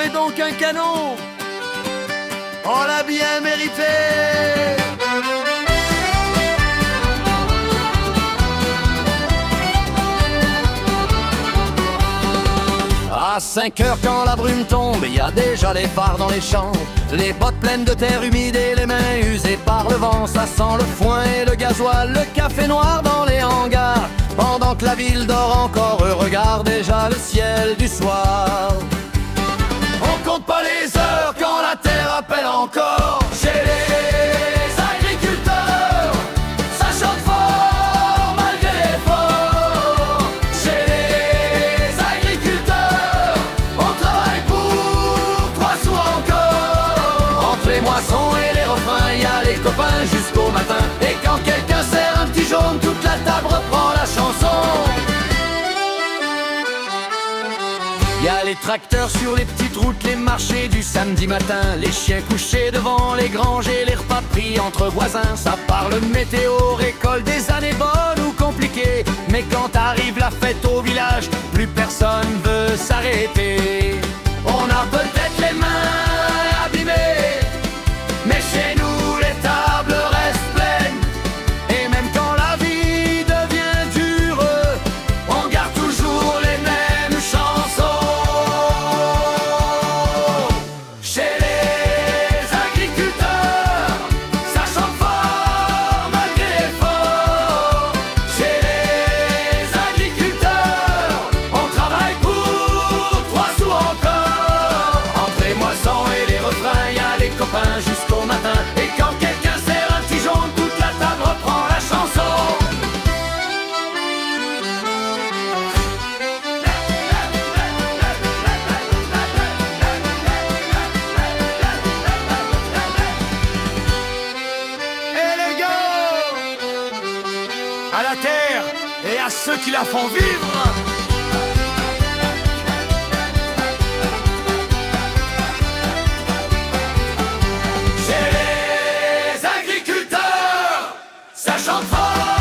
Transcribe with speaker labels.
Speaker 1: et donc un canon, on l'a bien mérité. À 5 heures quand la brume tombe, il y a déjà les phares dans les champs, les bottes pleines de terre humide et les mains usées par le vent. Ça sent le foin et le gasoil, le café noir dans les hangars. Pendant que la ville dort encore, eux regardent déjà le ciel du soir. On compte pas les heures quand la terre appelle encore. Chez les agriculteurs, ça chante fort malgré l'effort. Chez les agriculteurs, on travaille pour 3 sous encore. Entre les moissons et les refrains, y a les copains jusqu'au matin. Et quand quelqu'un sert un petit jaune, toute la table reprend la chanson. Y a les tracteurs sur les petites routes, les marchés du samedi matin, les chiens couchés devant les granges et les repas pris entre voisins. Ça parle météo, récolte des années bonnes ou compliquées. Mais quand arrive la fête au village, plus personne veut s'arrêter. On a peut-être les mains abîmées, mais chez nous les tables restent pleines. Et même quand la vie devient dure, on garde toujours les mêmes chansons. Chez les agriculteurs, ça chante fort malgré l'effort. Chez les agriculteurs, on travaille pour 3 sous encore. Entre les moissons et les refrains, y a les copains jusqu'au matin. Et quand quelqu'un sert un petit jaune, toute la table reprend la chanson. Et les gars, à la terre et à ceux qui la font vivre. Chez les agriculteurs, ça chante fort.